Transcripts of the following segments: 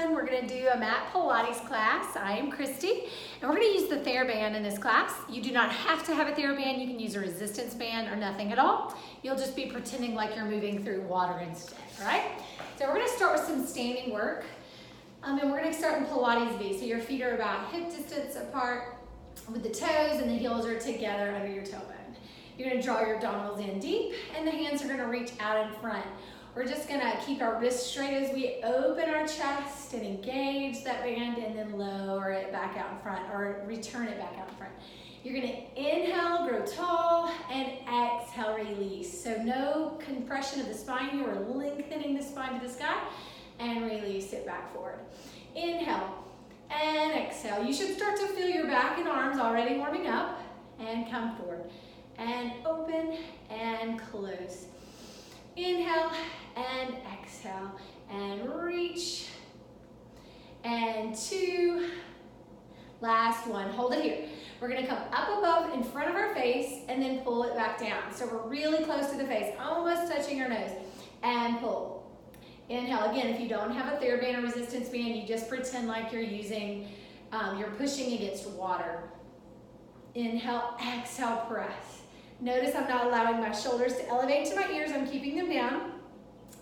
everyone. We're going to do a mat Pilates class. I am Christy, and we're going to use the TheraBand in this class. You do not have to have a TheraBand. You can use a resistance band or nothing at all. You'll just be pretending like you're moving through water instead, all right? So we're going to start with some standing work, and we're going to start in Pilates V. So your feet are about hip distance apart with the toes, and the heels are together under your tailbone. You're going to draw your abdominals in deep, and the hands are going to reach out in front. We're just gonna keep our wrists straight as we open our chest and engage that band, and then lower it back out in front, or return it back out in front. You're gonna inhale, grow tall, and exhale, release. So no compression of the spine. You are lengthening the spine to the sky, and release it back forward. Inhale and exhale. You should start to feel your back and arms already warming up, and come forward. And open and close. Inhale and exhale, and reach, and two, last one, hold it here. We're gonna come up above in front of our face, and then pull it back down. So we're really close to the face, almost touching our nose, and pull. Inhale, again, if you don't have a TheraBand or resistance band, you just pretend like you're using, you're pushing against water. Inhale, exhale, press. Notice I'm not allowing my shoulders to elevate to my ears. I'm keeping them down.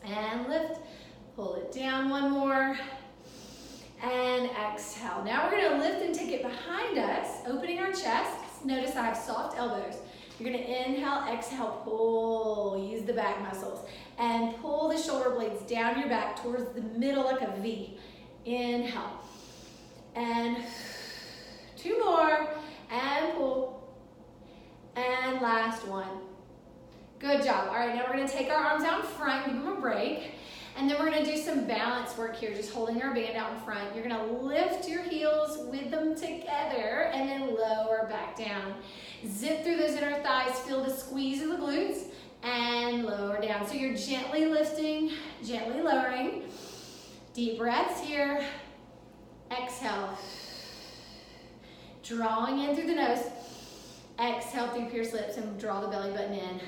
And lift. Pull it down one more. And exhale. Now we're going to lift and take it behind us, opening our chest. Notice I have soft elbows. You're going to inhale, exhale, pull. Use the back muscles. And pull the shoulder blades down your back towards the middle like a V. Inhale. And two more. And pull. And last one. Good job. All right, now we're going to take our arms out in front, give them a break, and then we're going to do some balance work here, just holding our band out in front. You're going to lift your heels with them together, and then lower back down. Zip through those inner thighs, feel the squeeze of the glutes, and lower down. So you're gently lifting, gently lowering. Deep breaths here. Exhale. Drawing in through the nose. Exhale through pierced lips and draw the belly button in.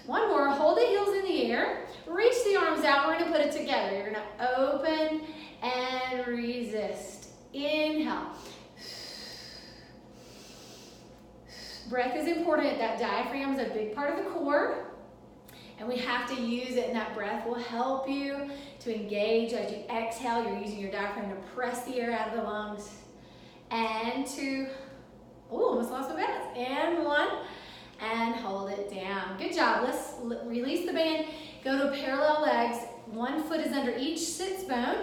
One more, hold the heels in the air. Reach the arms out, we're gonna put it together. You're gonna open and resist. Inhale. Breath is important. That diaphragm is a big part of the core, and we have to use it, and that breath will help you to engage. As you exhale, you're using your diaphragm to press the air out of the lungs. And two, oh, almost lost my balance. And one, and hold it down. Good job. Let's release the band. Go to parallel legs. One foot is under each sits bone.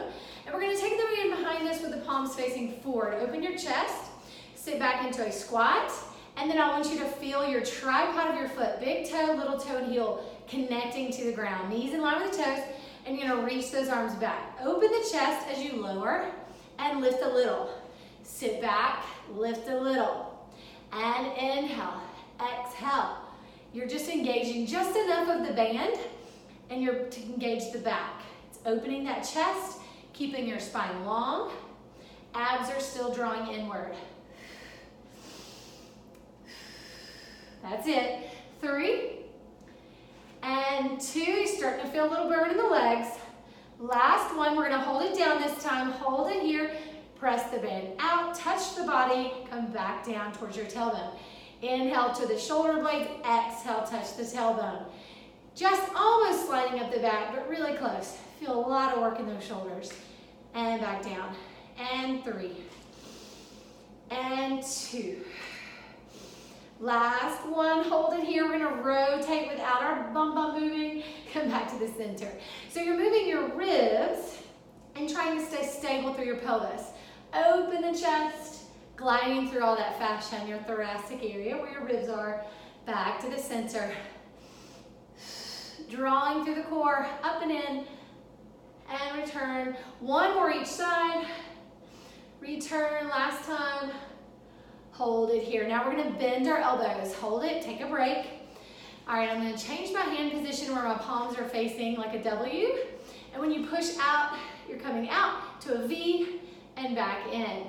And we're going to take the band behind us with the palms facing forward. Open your chest. Sit back into a squat. And then I want you to feel your tripod of your foot, big toe, little toe, and heel connecting to the ground. Knees in line with the toes. And you're going to reach those arms back. Open the chest as you lower and lift a little. Sit back, lift a little, and inhale, exhale. You're just engaging just enough of the band, and you're to engage the back. It's opening that chest, keeping your spine long. Abs are still drawing inward. That's it. 3, and 2. You're starting to feel a little burn in the legs. Last one, we're gonna hold it down this time. Hold it here. Press the band out, touch the body, come back down towards your tailbone. Inhale to the shoulder blades, exhale, touch the tailbone. Just almost sliding up the back, but really close. Feel a lot of work in those shoulders. And back down. And 3. And 2. Last one, hold it here. We're gonna rotate without our bum moving. Come back to the center. So you're moving your ribs and trying to stay stable through your pelvis. Open the chest, gliding through all that fascia in your thoracic area where your ribs are, back to the center. Drawing through the core, up and in, and return. One more each side. Return, last time. Hold it here. Now we're gonna bend our elbows. Hold it, take a break. All right, I'm gonna change my hand position where my palms are facing like a W. And when you push out, you're coming out to a V and back in.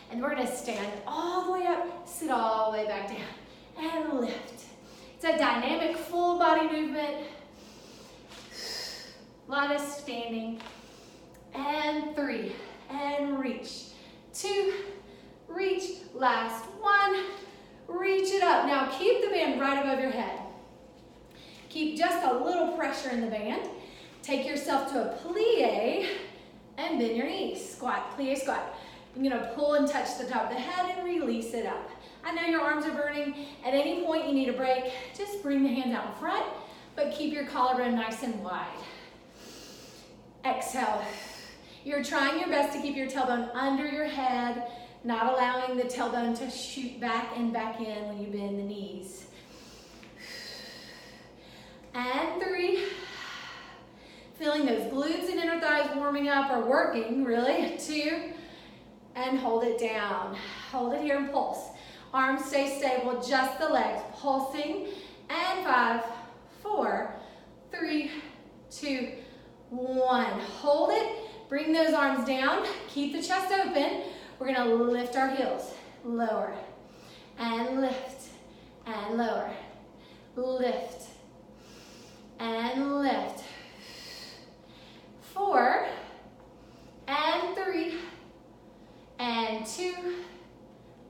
And we're gonna stand all the way up, sit all the way back down, and lift. It's a dynamic full body movement. A lot of standing. and 3, and reach, 2, reach, last 1, reach it up. Now keep the band right above your head. Keep just a little pressure in the band. Take yourself to a plie and bend your knees. Squat, plie, squat. You're gonna pull and touch the top of the head and release it up. I know your arms are burning. At any point you need a break, just bring the hands out in front, but keep your collarbone nice and wide. Exhale. You're trying your best to keep your tailbone under your head, not allowing the tailbone to shoot back and back in when you bend the knees. And 3. Feeling those glutes and inner thighs warming up or working, really. 2. And hold it down. Hold it here and pulse. Arms stay stable, just the legs pulsing. And 5, 4, 3, 2, 1. Hold it. Bring those arms down. Keep the chest open. We're gonna lift our heels. Lower. And lift. And lower. Lift. And lift. 4, and 3, and 2,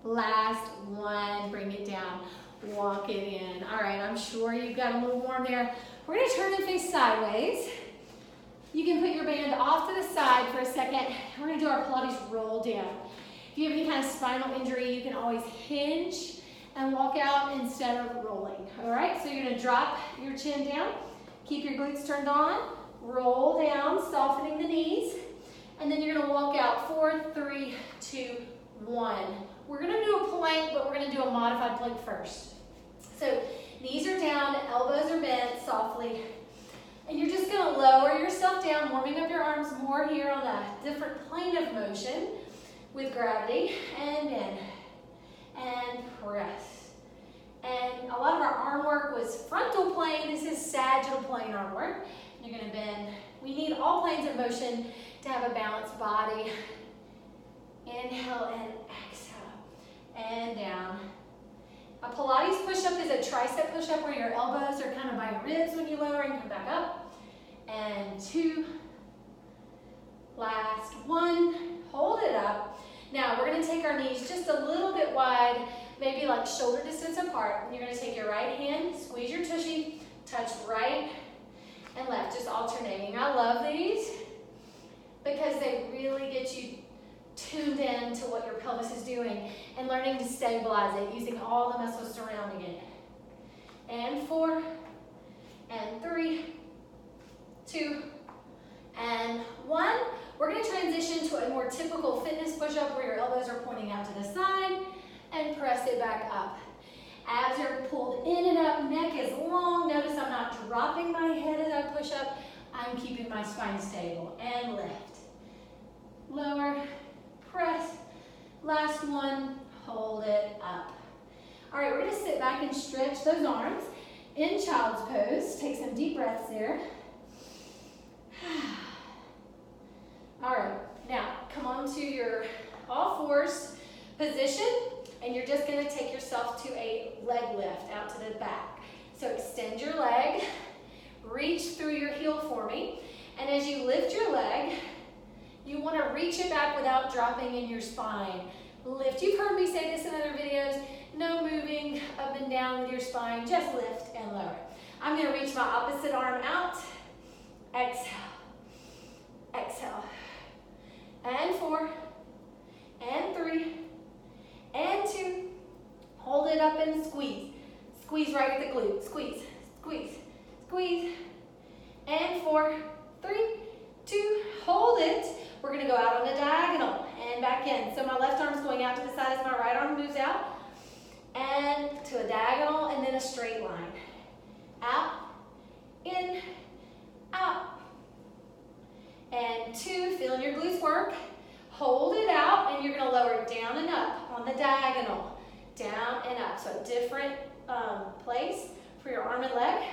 last 1, bring it down, walk it in. All right, I'm sure you've got a little warm there. We're gonna turn and face sideways. You can put your band off to the side for a second. We're gonna do our Pilates roll down. If you have any kind of spinal injury, you can always hinge and walk out instead of rolling. All right, so you're gonna drop your chin down, keep your glutes turned on, roll down, softening the knees, and then you're gonna walk out 4, 3, 2, 1. We're gonna do a plank, but we're gonna do a modified plank first. So knees are down, elbows are bent softly, and you're just gonna lower yourself down, warming up your arms more here on a different plane of motion with gravity, and bend, and press. And a lot of our arm work was frontal plane. This is sagittal plane arm work. You're gonna bend. We need all planes of motion to have a balanced body. Inhale and exhale, and down. A Pilates push-up is a tricep push-up where your elbows are kind of by your ribs when you lower and come back up. And 2, last 1, hold it up. Now we're gonna take our knees just a little bit wide, maybe like shoulder distance apart. And you're gonna take your right hand, squeeze your tushy, touch right and left, just alternating. I love these because they really get you tuned in to what your pelvis is doing and learning to stabilize it using all the muscles surrounding it. And 4, and 3, 2, and 1. We're going to transition to a more typical fitness push-up where your elbows are pointing out to the side and press it back up. Abs are pulled in and up, neck is long. Notice I'm not dropping my head as I push up. I'm keeping my spine stable. And lift. Lower, press. Last 1, hold it up. All right, we're gonna sit back and stretch those arms in child's pose. Take some deep breaths there. All right, now come on to your all fours position. And you're just gonna take yourself to a leg lift out to the back. So extend your leg, reach through your heel for me. And as you lift your leg, you wanna reach it back without dropping in your spine. Lift, you've heard me say this in other videos, no moving up and down with your spine, just lift and lower. I'm gonna reach my opposite arm out, exhale, exhale. And 4, and 3, and 2, hold it up and squeeze. Squeeze right at the glute, squeeze, squeeze, squeeze. And 4, 3, 2, hold it. We're gonna go out on a diagonal and back in. So my left arm's going out to the side as my right arm moves out. And to a diagonal and then a straight line. Out, in, out. And 2, feeling your glutes work. Hold it out, and you're gonna lower it down and up on the diagonal. Down and up, so a different place for your arm and leg.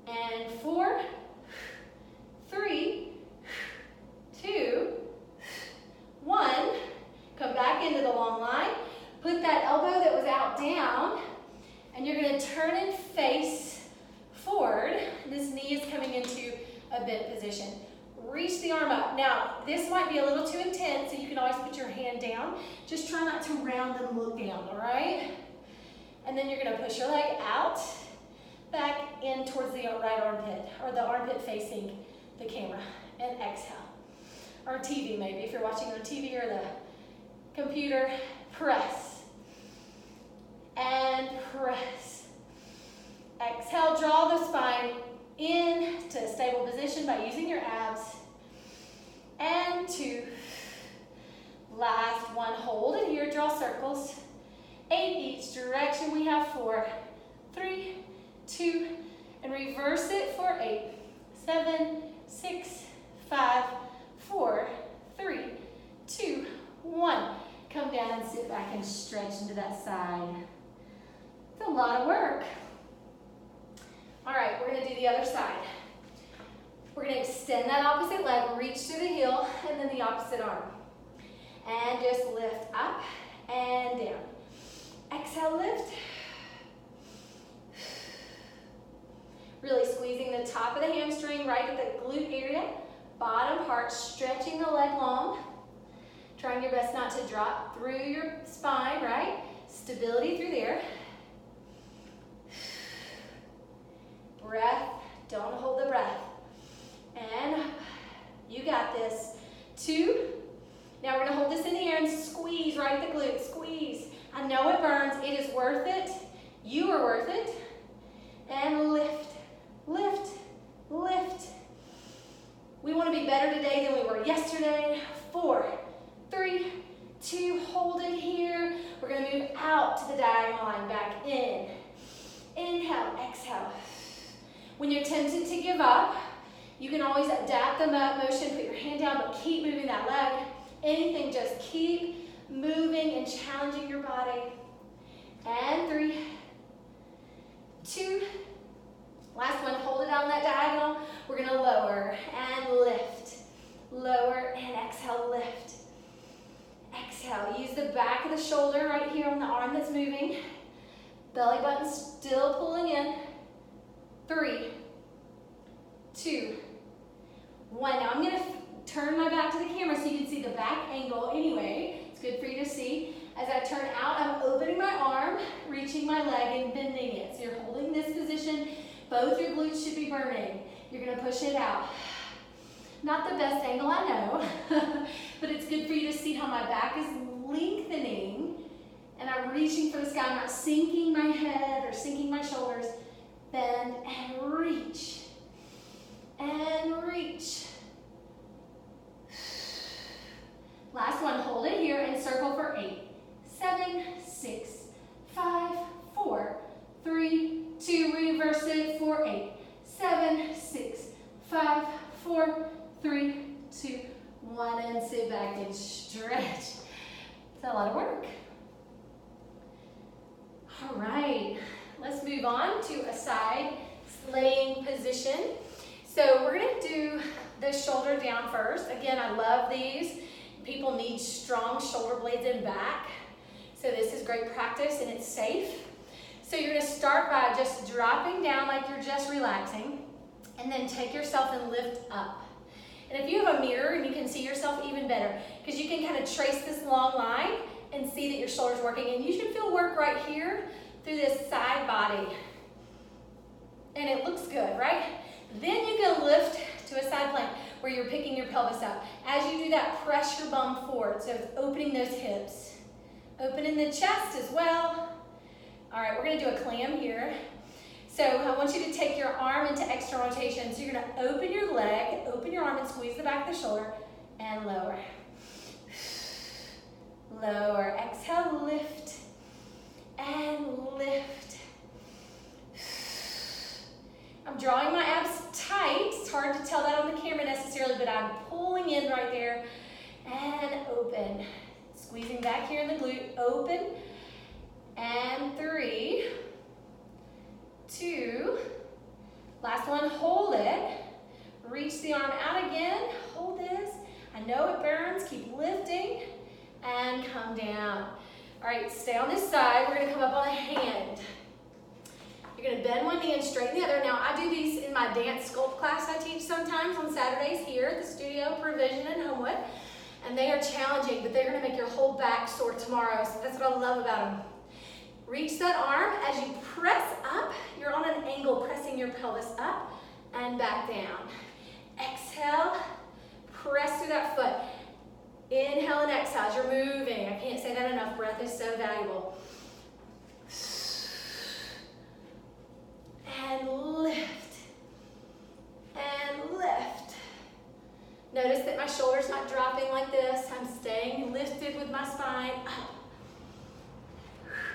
And 4, 3, 2, 1. Come back into the long line. Put that elbow that was out down, and you're gonna turn and face forward. This knee is coming into a bent position. reach the arm up. Now, this might be a little too intense, so you can always put your hand down. Just try not to round and look down, all right? And then you're gonna push your leg out, back in towards the right armpit, or the armpit facing the camera, and exhale. Or TV maybe, if you're watching on TV or the computer, press. And press. Exhale, draw the spine into a stable position by using your abs. And 2. Last one, hold it here, draw circles. 8 each direction, we have 4, 3, 2, and reverse it for 8, 7, 6, 5, 4, 3, 2, 1. Come down and sit back and stretch into that side. It's a lot of work. All right, we're gonna do the other side. We're gonna extend that opposite leg, reach through the heel, and then the opposite arm. And just lift up and down. Exhale, lift. Really squeezing the top of the hamstring right at the glute area. Bottom part, stretching the leg long. Trying your best not to drop through your spine, right? Stability through there. Breath, don't hold the breath. And you got this. 2. Now we're gonna hold this in the air and squeeze right at the glute, squeeze. I know it burns, it is worth it. You are worth it. And lift, lift, lift. We wanna be better today than we were yesterday. 4, 3, 2, hold it here. We're gonna move out to the diagonal line, back in. Inhale, exhale. When you're tempted to give up, you can always adapt the motion, put your hand down, but keep moving that leg. Anything, just keep moving and challenging your body. And 3, 2, last one, hold it on that diagonal. We're gonna lower and lift. Lower and exhale, lift. Exhale, use the back of the shoulder right here on the arm that's moving. Belly button still pulling in. 3, 2, 1. Now I'm gonna turn my back to the camera so you can see the back angle anyway. It's good for you to see. As I turn out, I'm opening my arm, reaching my leg and bending it. So you're holding this position. Both your glutes should be burning. You're gonna push it out. Not the best angle, I know, but it's good for you to see how my back is lengthening and I'm reaching for the sky. I'm not sinking my head or sinking my shoulders. Bend and reach. And reach. Last one, hold it here and circle for 8, 7, 6, 5, 4, 3, 2, reverse it for 8, 7, 6, 5, 4, 3, 2, 1, and sit back and stretch. It's a lot of work. All right, let's move on to a side laying position. So we're gonna do the shoulder down first. Again, I love these. People need strong shoulder blades and back. So this is great practice and it's safe. So you're gonna start by just dropping down like you're just relaxing and then take yourself and lift up. And if you have a mirror and you can see yourself even better, because you can kind of trace this long line and see that your shoulder's working. And you should feel work right here through this side body. And it looks good, right? Then you can lift to a side plank where you're picking your pelvis up. As you do that, press your bum forward. So it's opening those hips. Opening the chest as well. All right, we're gonna do a clam here. So I want you to take your arm into external rotation. So you're gonna open your leg, open your arm and squeeze the back of the shoulder and lower. Lower, exhale, lift and lift. I'm drawing my abs tight. It's hard to tell that on the camera necessarily, but I'm pulling in right there and open. Squeezing back here in the glute, open. And 3, 2, last one, hold it. Reach the arm out again, hold this. I know it burns, keep lifting and come down. All right, stay on this side. We're gonna come up on a hand. You're gonna bend one knee and straighten the other. Now I do these in my dance sculpt class I teach sometimes. times on Saturdays here at the studio, Provision in Homewood. And they are challenging, but they're gonna make your whole back sore tomorrow. So that's what I love about them. Reach that arm. As you press up, you're on an angle, pressing your pelvis up and back down. Exhale, press through that foot. Inhale and exhale as you're moving. I can't say that enough. Breath is so valuable. And lift. And lift. Notice that my shoulder's not dropping like this. I'm staying lifted with my spine up.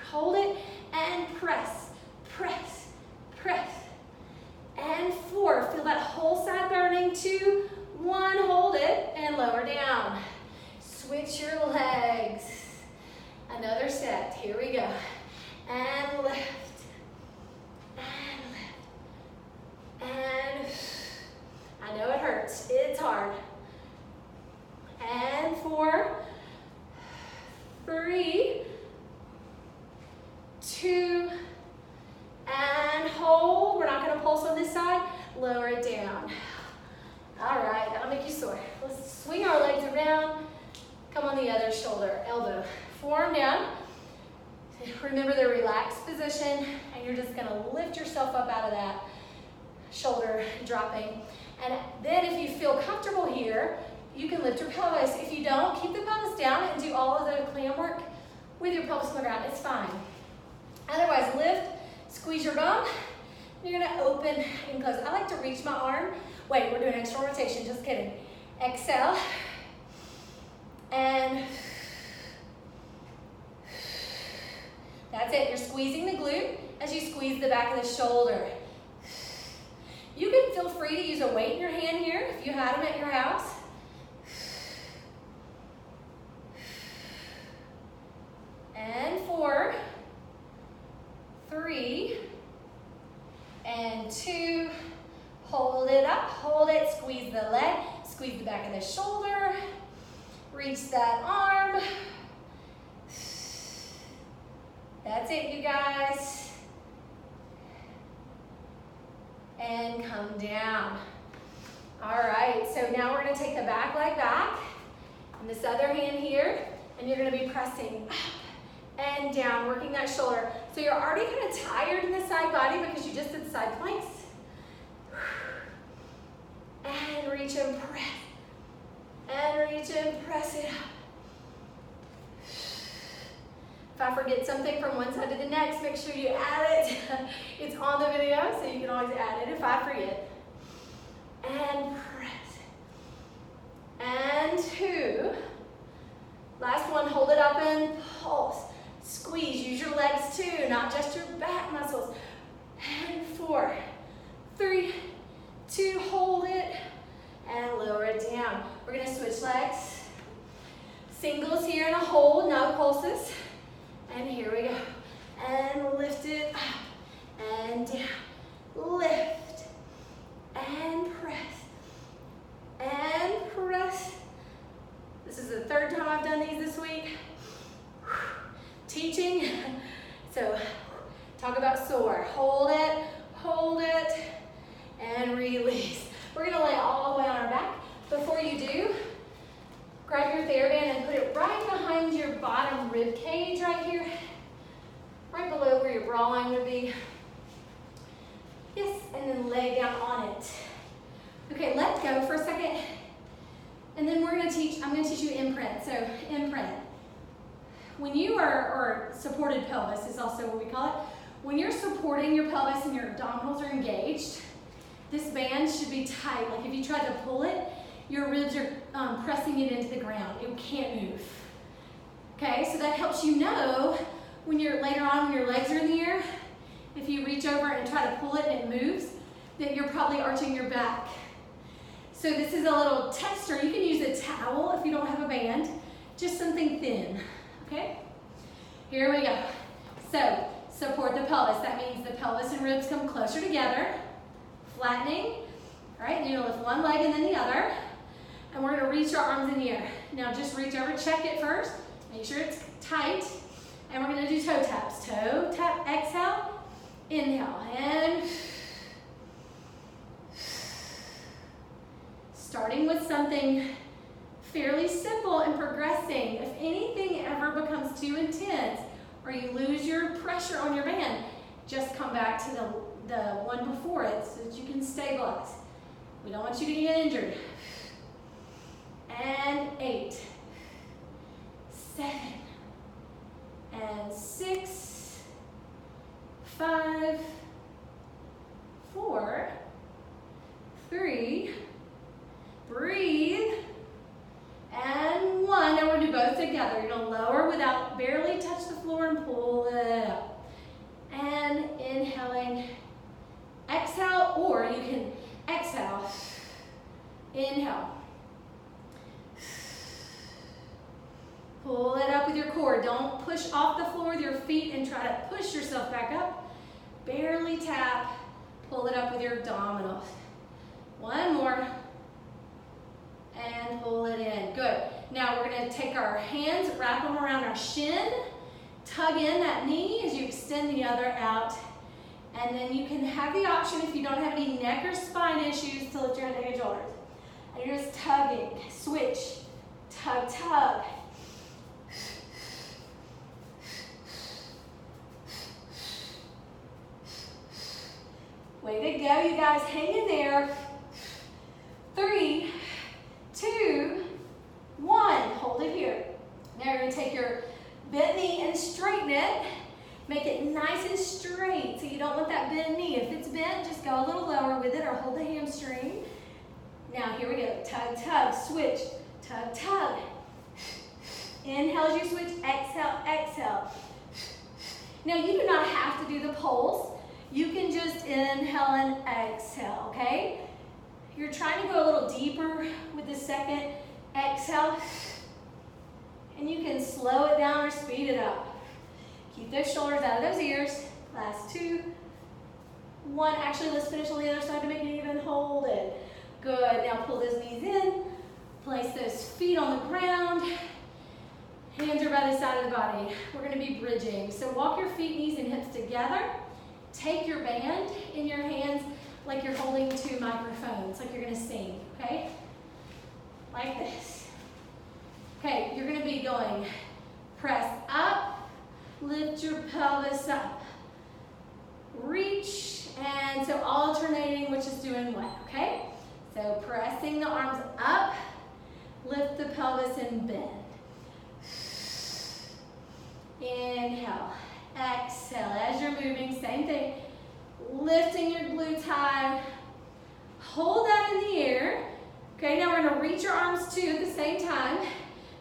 Hold it and press, press, press. And 4, feel that whole side burning. 2, 1, hold it and lower down. Switch your legs. Another set, here we go. And lift, and lift, and I know it hurts, it's hard. And 4, 3, 2, and hold. We're not going to pulse on this side. Lower it down. All right, that'll make you sore. Let's swing our legs around. Come on the other shoulder, elbow. Forearm down. Remember the relaxed position, and you're just going to lift yourself up out of that shoulder dropping. And then if you feel comfortable here, you can lift your pelvis. If you don't, keep the pelvis down and do all of the clam work with your pelvis on the ground. It's fine. Otherwise, lift, squeeze your bum. You're gonna open and close. I like to reach my arm. Wait, we're doing external rotation, just kidding. Exhale. And that's it. You're squeezing the glute as you squeeze the back of the shoulder. You can feel free to use a weight in your hand here if you had them at your house. And 4, 3, and 2. Hold it up, hold it, squeeze the leg, squeeze the back of the shoulder, reach that arm. That's it, you guys. And come down. All right, so now we're gonna take the back leg back, and this other hand here, and you're gonna be pressing up and down, working that shoulder. So you're already kind of tired in the side body because you just did side planks. And reach and press. And reach and press it up. If I forget something from one side to the next, make sure you add it. It's on the video, so you can always add it if I forget. And press. And 2. Last one, hold it up and pulse. Squeeze, use your legs too, not just your back muscles. And 4, 3, 2, hold it, and lower it down. We're gonna switch legs. Singles here and a hold, no pulses. And here we go. And lift it up and down. Lift and press. And press. This is the 3rd time I've done these this week. Teaching, so talk about sore. Hold it, and release. We're gonna lay all the way on our back. Before you do, grab your TheraBand and put it right behind your bottom rib cage right here, right below where your bra line would be. Yes, and then lay down on it. Okay, let go for a second, and then I'm gonna teach you imprint. So imprint. When you or supported pelvis is also what we call it. When you're supporting your pelvis and your abdominals are engaged, this band should be tight. Like if you try to pull it, your ribs are pressing it into the ground. It can't move. Okay, so that helps you know when you're later on when your legs are in the air, if you reach over and try to pull it and it moves, that you're probably arching your back. So this is a little tester. You can use a towel if you don't have a band, just something thin. Okay, here we go. So support the pelvis. That means the pelvis and ribs come closer together, flattening. All right, you're gonna lift one leg and then the other, and we're gonna reach our arms in the air. Now just reach over, check it first, make sure it's tight, and we're gonna do toe taps. Toe tap, exhale, inhale, and starting with something fairly simple and progressing. If anything ever becomes too intense or you lose your pressure on your band, just come back to the one before it so that you can stabilize. We don't want you to get injured. And 8, 7, and 6, 5, 4, 3, breathe, and 1. Now we're gonna do both together. You're gonna lower without barely touch the floor and pull it up. And inhaling, exhale, or you can exhale, inhale. Pull it up with your core. Don't push off the floor with your feet and try to push yourself back up. Barely tap. Pull it up with your abdominals. One more. And pull it in. Good. Now we're going to take our hands, wrap them around our shin. Tug in that knee as you extend the other out. And then you can have the option, if you don't have any neck or spine issues, to lift your head, neck, and shoulders. And you're just tugging. Switch. Tug, tug. Way to go, you guys. Hang in there. 3, 2, 1. Hold it here. Now you're going to take your bent knee and straighten it. Make it nice and straight. So you don't want that bent knee. If it's bent, just go a little lower with it or hold the hamstring. Now here we go. Tug, tug, switch. Tug, tug. Inhale as you switch. Exhale, exhale. Now you do not have to do the pulse. You can just inhale and exhale, okay? You're trying to go a little deeper with the second exhale, and you can slow it down or speed it up. Keep those shoulders out of those ears. Last 2, 1. Actually, let's finish on the other side to make it even. Hold it. Good. Now pull those knees in. Place those feet on the ground. Hands are by the side of the body. We're going to be bridging. So walk your feet, knees, and hips together. Take your band in your hands like you're holding 2 microphones, like you're going to sing, okay? Like this. Okay, you're going to be going press up, lift your pelvis up, reach, and so alternating, which is doing what, okay? So pressing the arms up, lift the pelvis and bend. Inhale. Exhale, as you're moving, same thing. Lifting your glutes high. Hold that in the air. Okay, now we're gonna reach your arms too at the same time.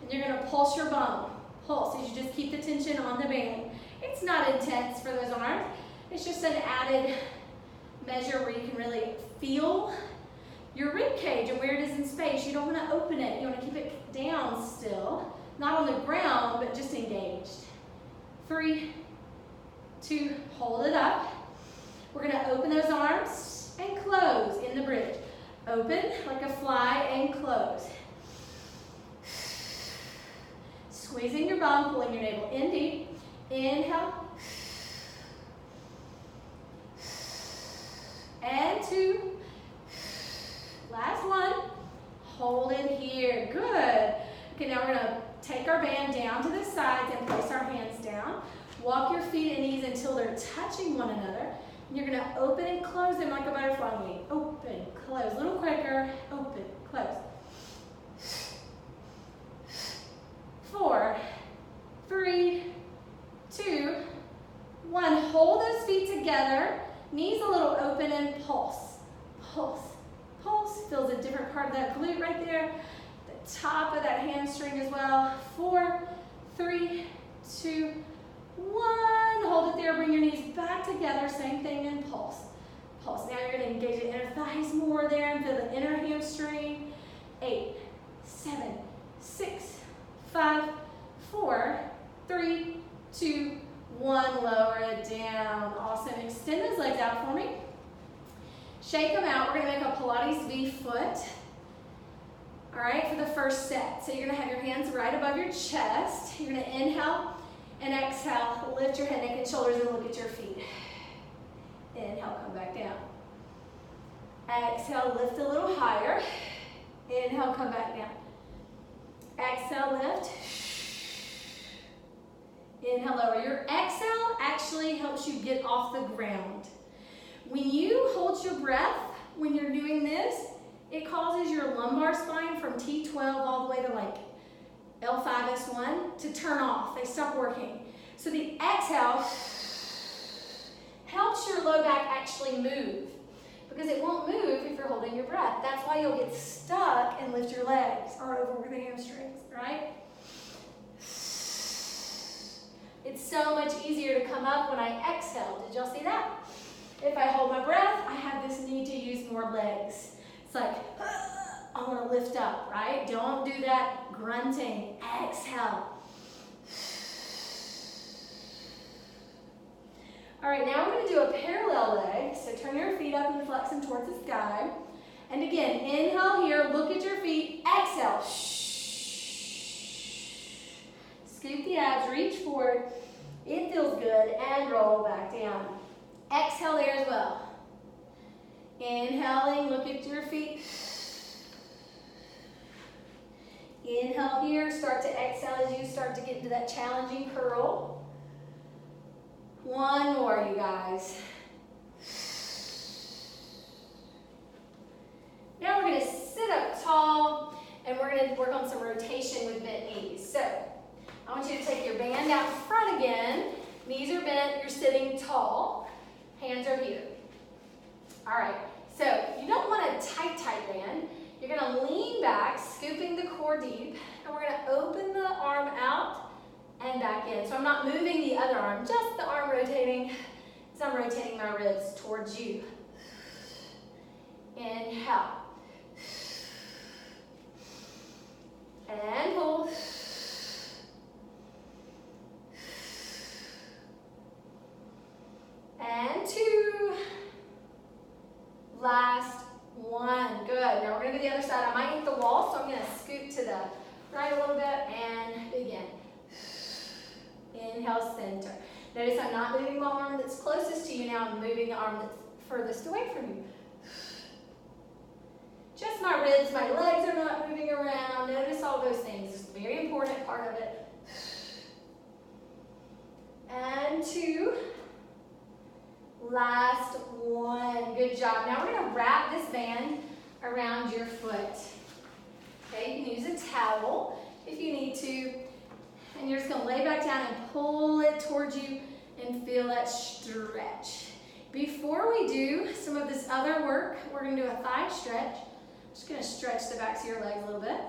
And you're gonna pulse your bum. Pulse, as you just keep the tension on the band. It's not intense for those arms. It's just an added measure where you can really feel your rib cage and where it is in space. You don't wanna open it. You wanna keep it down still. Not on the ground, but just engaged. 3, 2, hold it up. We're going to open those arms and close in the bridge. Open like a fly and close. Squeezing your bum, pulling your navel in deep. Inhale. And 2. Last 1. Hold it here. Good. Okay, now we're going to take our band down to the sides and place our hands down. Walk your feet and knees until they're touching one another. And you're going to open and close them like a butterfly wing. Open, close. A little quicker. Open, close. 4, 3, 2, 1. Hold those feet together. Knees a little open and pulse. Pulse, pulse. Feels a different part of that glute right there. The top of that hamstring as well. 4, 3, 2, 1. Hold it there. Bring your knees back together. Same thing and pulse. Pulse. Now you're going to engage the inner thighs more there and feel the inner hamstring. 8, 7, 6, 5, 4, 3, 2, 1. Lower it down. Awesome. Extend those legs out for me. Shake them out. We're going to make a Pilates V foot. All right, for the first set. So you're going to have your hands right above your chest. You're going to inhale and exhale. Lift your head, neck, and shoulders and look at your feet. Inhale, come back down. Exhale, lift a little higher. Inhale, come back down. Exhale, lift. Inhale, lower. Your exhale actually helps you get off the ground. When you hold your breath, when you're doing this, it causes your lumbar spine from T12 all the way to like L5S1 to turn off. They stop working. So the exhale helps your low back actually move, because it won't move if you're holding your breath. That's why you'll get stuck and lift your legs or over the hamstrings, right? It's so much easier to come up when I exhale. Did y'all see that? If I hold my breath, I have this need to use more legs. It's like, I want to lift up, right? Don't do that grunting. Exhale. All right, now we're going to do a parallel leg. So turn your feet up and flex them towards the sky. And again, inhale here, look at your feet. Exhale. Scoop the abs, reach forward. It feels good, and roll back down. Exhale there as well. Inhaling, look at your feet. Inhale here, start to exhale as you start to get into that challenging curl. One more, you guys. Now we're going to sit up tall, and we're going to work on some rotation with bent knees. So I want you to take your band out in front again. Knees are bent, you're sitting tall. Hands are here. All right, so you don't want a tight band. You're going to lean back, scooping the core deep, and we're going to open the arm out and back in. So I'm not moving the other arm, just the arm rotating as I'm rotating my ribs towards you. Inhale. And pull. And two. Last one. Good. Now we're going to do the other side. I might hit the wall, so I'm going to scoop to the right a little bit and begin. Inhale, center. Notice I'm not moving my arm that's closest to you now. I'm moving the arm that's furthest away from you. Just my ribs, my legs are not moving around. Notice all those things. It's a very important part of it. And two. Last one. Good job. Now we're going to wrap this band around your foot. Okay, you can use a towel if you need to. And you're just going to lay back down and pull it towards you and feel that stretch. Before we do some of this other work, we're going to do a thigh stretch. Just going to stretch the backs of your legs a little bit.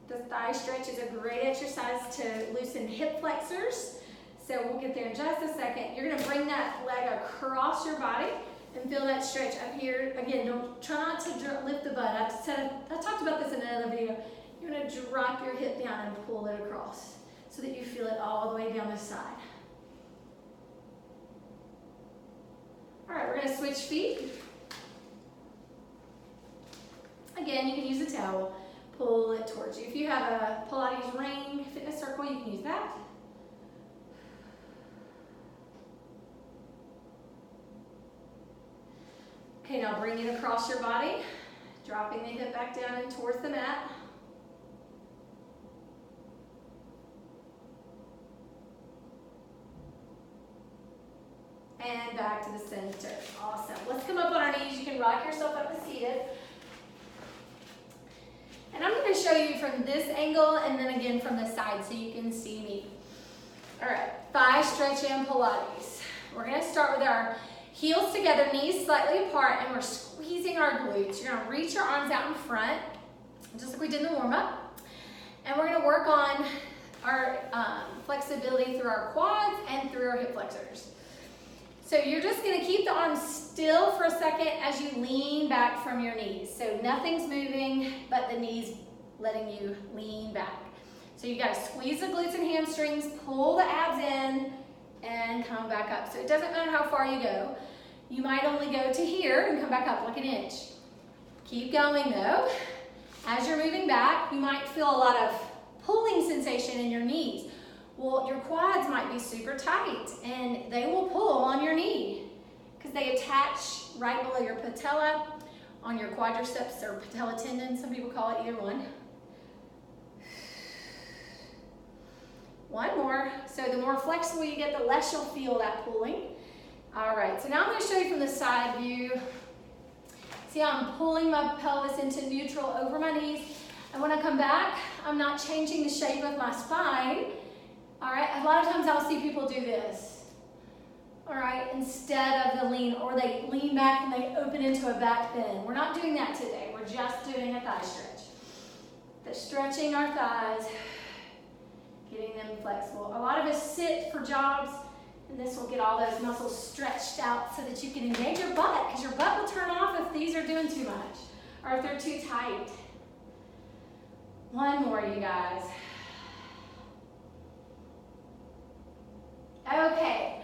The thigh stretch is a great exercise to loosen hip flexors. So we'll get there in just a second. You're going to bring that leg across your body and feel that stretch up here. Again, try not to lift the butt. I talked about this in another video. You're going to drop your hip down and pull it across so that you feel it all the way down the side. All right, we're going to switch feet. Again, you can use a towel. Pull it towards you. If you have a Pilates ring fitness circle, you can use that. Okay, now bring it across your body, dropping the hip back down and towards the mat. And back to the center. Awesome. Let's come up on our knees. You can rock yourself up to seated. And I'm going to show you from this angle and then again from the side so you can see me. All right, thigh stretch and Pilates. We're going to start with our heels together, knees slightly apart, and we're squeezing our glutes. You're going to reach your arms out in front, just like we did in the warm-up. And we're going to work on our flexibility through our quads and through our hip flexors. So you're just going to keep the arms still for a second as you lean back from your knees. So nothing's moving, but the knees letting you lean back. So you got to squeeze the glutes and hamstrings, pull the abs in, and come back up. So it doesn't matter how far you go. You might only go to here and come back up like an inch. Keep going though. As you're moving back, you might feel a lot of pulling sensation in your knees. Well, your quads might be super tight and they will pull on your knee because they attach right below your patella on your quadriceps or patella tendon. Some people call it either one. One more. So the more flexible you get, the less you'll feel that pulling. All right, so now I'm going to show you from the side view. See how I'm pulling my pelvis into neutral over my knees. And when I come back, I'm not changing the shape of my spine. All right, a lot of times I'll see people do this. All right, instead of the lean, or they lean back and they open into a back bend. We're not doing that today. We're just doing a thigh stretch. But stretching our thighs, getting them flexible. A lot of us sit for jobs, and this will get all those muscles stretched out so that you can engage your butt, because your butt will turn off if these are doing too much or if they're too tight. One more, you guys. Okay,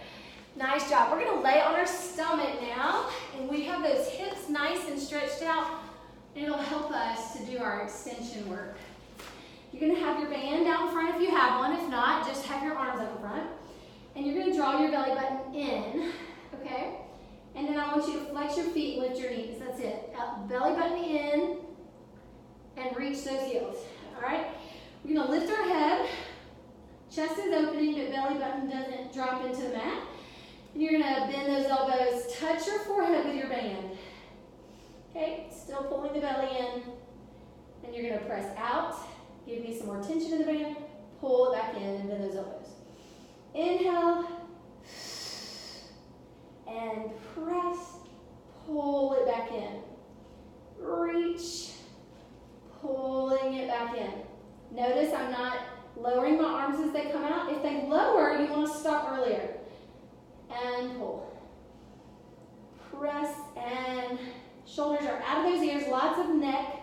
nice job. We're going to lay on our stomach now, and we have those hips nice and stretched out. It'll help us to do our extension work. You're going to have your band down front if you have one. If not, just have your arms up in front. And you're going to draw your belly button in, okay? And then I want you to flex your feet, lift your knees. That's it. Belly button in and reach those heels, all right? We're going to lift our head. Chest is opening, but belly button doesn't drop into the mat. And you're going to bend those elbows, touch your forehead with your band. Okay, still pulling the belly in. And you're going to press out. Give me some more tension in the band. Pull it back in and bend those elbows. Inhale. And press. Pull it back in. Reach. Pulling it back in. Notice I'm not lowering my arms as they come out. If they lower, you want to stop earlier. And pull. Press and shoulders are out of those ears. Lots of neck.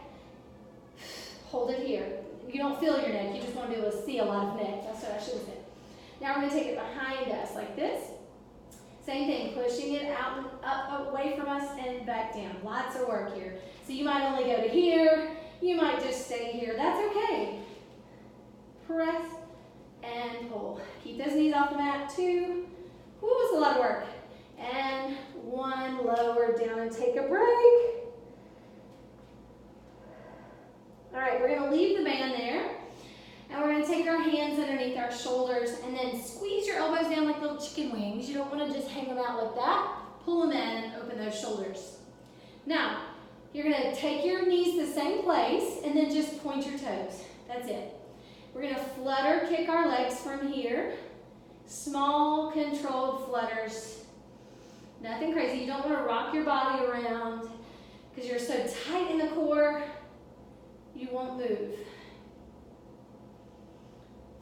Hold it here. You don't feel your neck. You just want to be able to see a lot of neck. That's what I should have said. Now we're going to take it behind us like this. Same thing. Pushing it out and up away from us and back down. Lots of work here. So you might only go to here. You might just stay here. That's okay. Press and pull. Keep those knees off the mat. 2. Ooh, it's a lot of work. And 1. Lower down and take a break. All right, we're going to leave the band there. And we're going to take our hands underneath our shoulders and then squeeze your elbows down like little chicken wings. You don't want to just hang them out like that. Pull them in and open those shoulders. Now, you're going to take your knees to the same place and then just point your toes. That's it. We're going to flutter kick our legs from here. Small, controlled flutters. Nothing crazy. You don't want to rock your body around because you're so tight in the core, you won't move.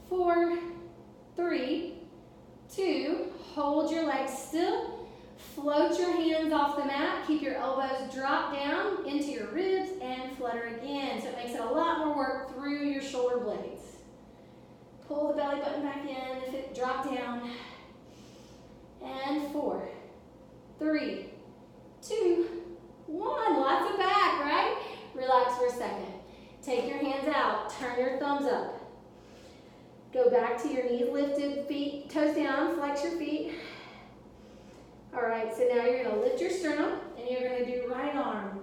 4, 3, 2, hold your legs still. Float your hands off the mat. Keep your elbows drop down into your ribs and flutter again. So it makes it a lot more work through your shoulder blades. Pull the belly button back in if it dropped down. And 4, 3, 2, 1. Lots of back, right? Relax for a second. Take your hands out. Turn your thumbs up. Go back to your knees lifted, feet, toes down, flex your feet. All right, so now you're going to lift your sternum, and you're going to do right arm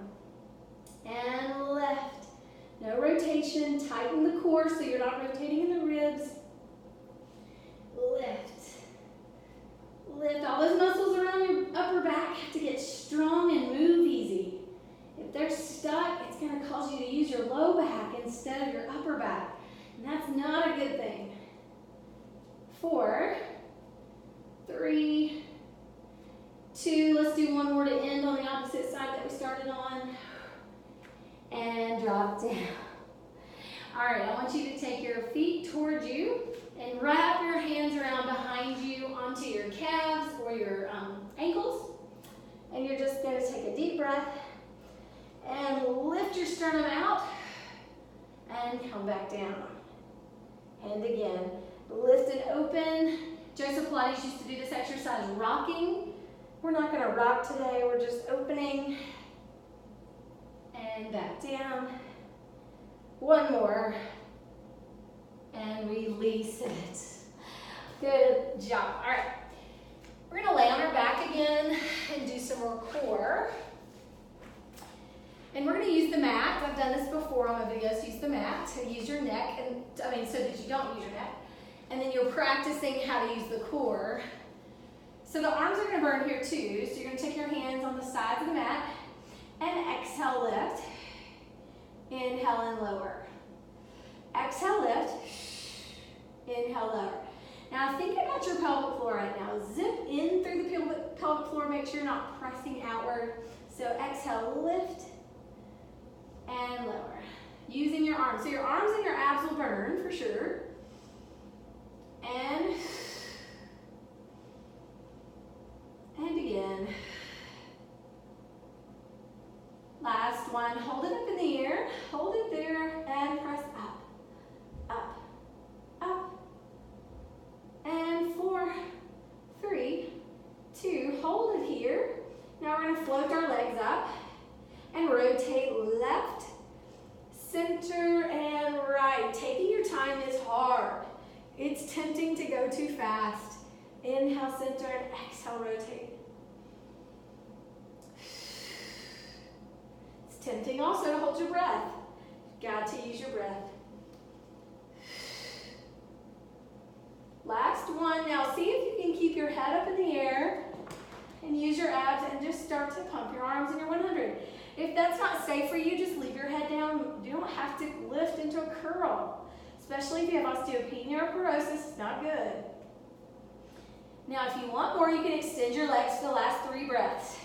and left. No rotation. Tighten the core so you're not rotating in the ribs. Lift. Lift. All those muscles around your upper back have to get strong and move easy. If they're stuck, it's going to cause you to use your low back instead of your upper back. And that's not a good thing. 4, 3, 2. Let's do one more to end on the opposite side that we started on. And drop down. All right, I want you to take your feet towards you and wrap your hands around behind you onto your calves or your ankles. And you're just going to take a deep breath and lift your sternum out and come back down. And again, lift and open. Joseph Pilates used to do this exercise rocking. We're not going to rock today. We're just opening and back down. One more. And release it. Good job. All right. We're going to lay on our back again and do some And we're going to use the mat. I've done this before on my videos. Use the mat to use your neck, and so that you don't use your neck. And then you're practicing how to use the core. So the arms are going to burn here too. So you're going to take your hands on the sides of the mat and exhale, lift. Inhale and lower. Exhale, lift. Inhale, lower. Now think about your pelvic floor right now. Zip in through the pelvic floor. Make sure you're not pressing outward. So exhale, lift and lower. Using your arms. So your arms and your abs will burn for sure. And again. Last one. Hold it up in the air. Hold it there and press up, up, up. And 4, 3, 2, hold it here. Now we're going to float our legs up and rotate left, center, and right. Taking your time is hard. It's tempting to go too fast. Inhale, center, and exhale, rotate. It's tempting also to hold your breath. Got to use your breath. Last one. Now see if you can keep your head up in the air and use your abs and just start to pump your arms in your 100. If that's not safe for you, just leave your head down. You don't have to lift into a curl, especially if you have osteopenia or porosis. It's not good. Now if you want more, you can extend your legs for the last 3 breaths.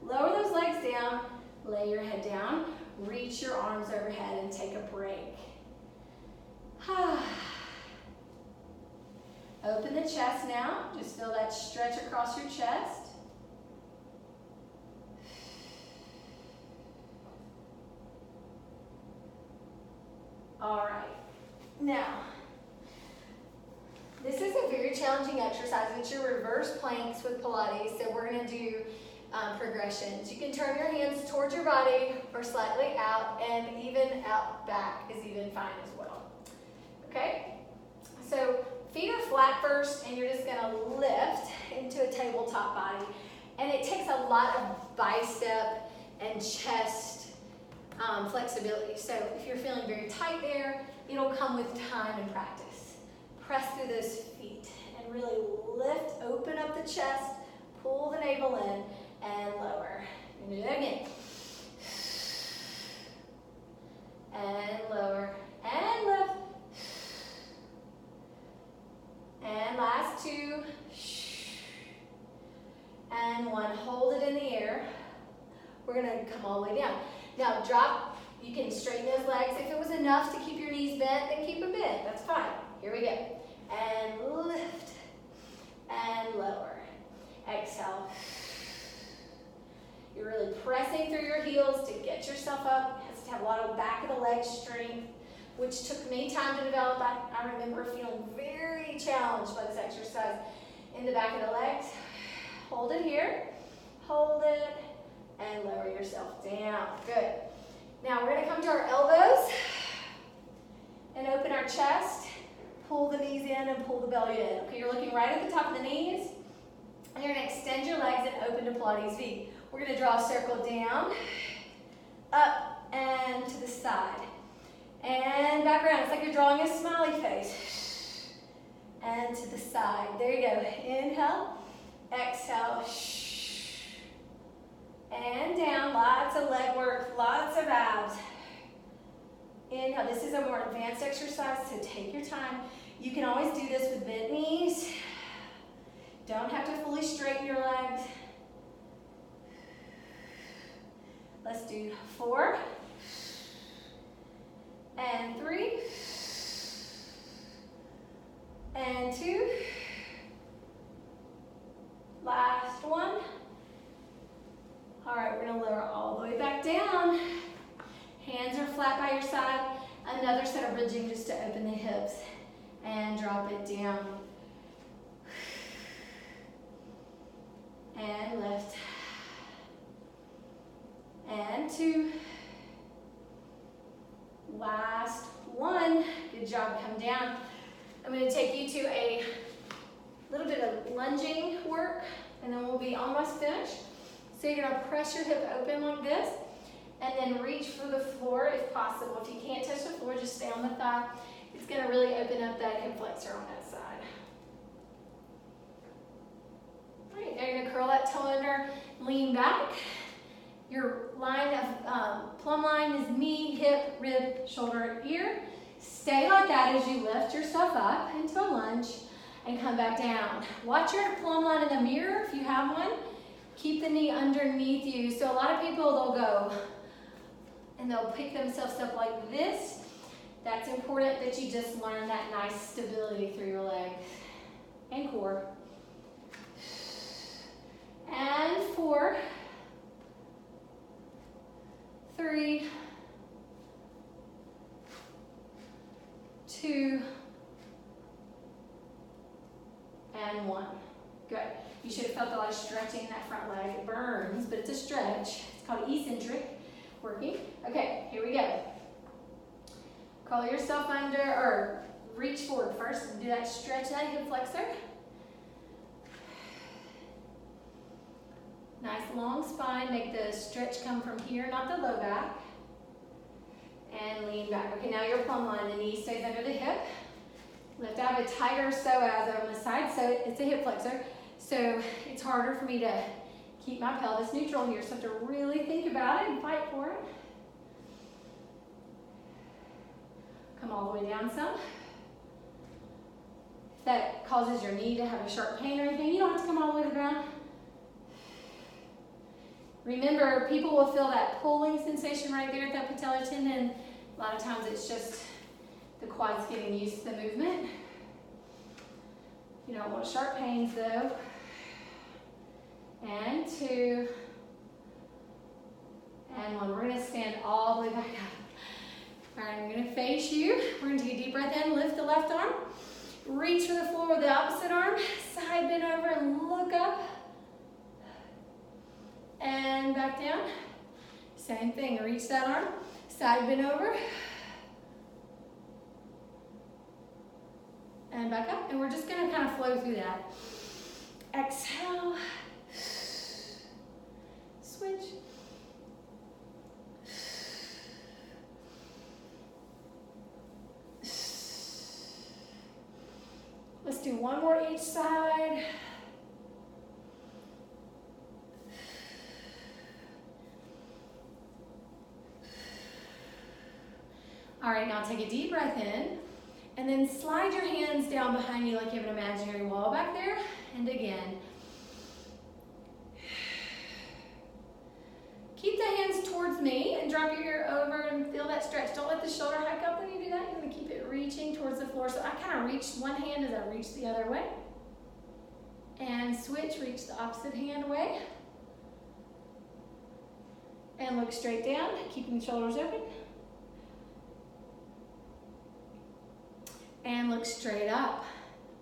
Lower those legs down, lay your head down, reach your arms overhead and take a break. Open the chest now, just feel that stretch across your chest. All right, now, this is a very challenging exercise. It's your reverse planks with Pilates, so we're gonna do progressions. You can turn your hands towards your body or slightly out, and even out back is even fine as well. Okay? So feet are flat first, and you're just gonna lift into a tabletop body. And it takes a lot of bicep and chest flexibility. So if you're feeling very tight there, it'll come with time and practice. Press through those feet and really lift, open up the chest, pull the navel in, and lower. Do it again. And lower. And lift. And last 2. And 1. Hold it in the air. We're going to come all the way down. Now drop. You can straighten those legs. If it was enough to keep your knees bent, then keep them bent. That's fine. Here we go. And lift. And lower. Exhale. You're really pressing through your heels to get yourself up. It has to have a lot of back of the leg strength, which took me time to develop. I remember feeling very challenged by this exercise in the back of the legs. Hold it here, hold it, and lower yourself down. Good. Now we're going to come to our elbows and open our chest. Pull the knees in and pull the belly in. Okay, you're looking right at the top of the knees. And you're going to extend your legs and open to Pilates V. We're going to draw a circle down, up, and to the side. And back around. It's like you're drawing a smiley face. And to the side. There you go. Inhale, exhale, and down. Lots of leg work, lots of abs. Inhale. This is a more advanced exercise, so take your time. You can always do this with bent knees. Don't have to fully straighten your legs. Let's do 4 and 3 and 2. Last one. All right, we're going to lower all the way back down. Hands are flat by your side. Another set of bridging just to open the hips and drop it down. And lift. And 2. Last one. Good job. Come down. I'm going to take you to a little bit of lunging work, and then we'll be almost finished. So you're going to press your hip open like this, and then reach for the floor if possible. If you can't touch the floor, just stay on the thigh. It's going to really open up that hip flexor on that side. All right, now you're going to curl that toe under, lean back. Your line of plumb line is knee, hip, rib, shoulder, ear. Stay like that as you lift yourself up into a lunge and come back down. Watch your plumb line in the mirror if you have one. Keep the knee underneath you. So a lot of people, they'll go and they'll pick themselves up like this. That's important that you just learn that nice stability through your legs and core. And 4, 3, 2, and 1. Good. You should have felt a lot of stretching in that front leg. It burns, but it's a stretch. It's called eccentric working. Okay, here we go. Curl yourself under, or reach forward first and do that stretch, that hip flexor. Nice long spine. Make the stretch come from here, not the low back. And lean back. Okay, now your plumb line, the knee stays under the hip. Lift out a tighter psoas on the side, so it's a hip flexor. So it's harder for me to keep my pelvis neutral here, so I have to really think about it and fight for it. Come all the way down some. If that causes your knee to have a sharp pain or anything, you don't have to come all the way to the ground. Remember, people will feel that pulling sensation right there at that patellar tendon. A lot of times it's just the quads getting used to the movement. You don't want sharp pains though. And 2, and 1. We're gonna stand all the way back up. All right, I'm gonna face you. We're gonna take a deep breath in, lift the left arm, reach for the floor with the opposite arm, side bend over and look up. And back down. Same thing, reach that arm, side bend over. And back up, and we're just gonna kind of flow through that. Exhale. Switch. Let's do one more each side. All right, now take a deep breath in, and then slide your hands down behind you like you have an imaginary wall back there, and again. Keep the hands towards me and drop your ear over and feel that stretch. Don't let the shoulder hike up when you do that. You're gonna keep it reaching towards the floor. So I kind of reach one hand as I reach the other way. And switch, reach the opposite hand away. And look straight down, keeping the shoulders open. And look straight up.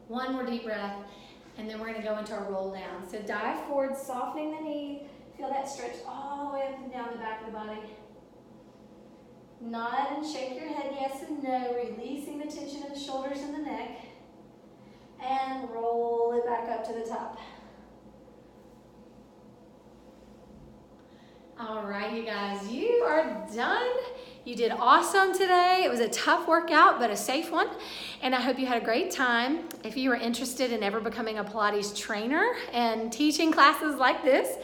One more deep breath, and then we're gonna go into our roll down. So dive forward, softening the knee. Feel that stretch all the way up and down the back of the body. Nod and shake your head yes and no, releasing the tension in the shoulders and the neck. And roll it back up to the top. All right, you guys, you are done. You did awesome today. It was a tough workout, but a safe one. And I hope you had a great time. If you are interested in ever becoming a Pilates trainer and teaching classes like this,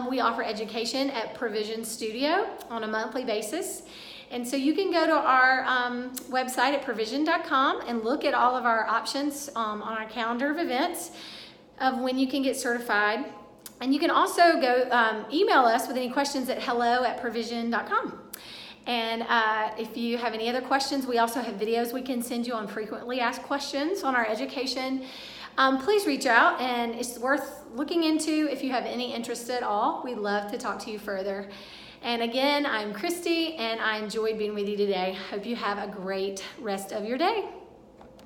we offer education at Provision Studio on a monthly basis. And so you can go to our website at provision.com and look at all of our options on our calendar of events of when you can get certified. And you can also go email us with any questions at hello@provision.com. And if you have any other questions, we also have videos we can send you on frequently asked questions on our education. Please reach out, and it's worth looking into if you have any interest at all. We'd love to talk to you further. And again, I'm Christy, and I enjoyed being with you today. Hope you have a great rest of your day.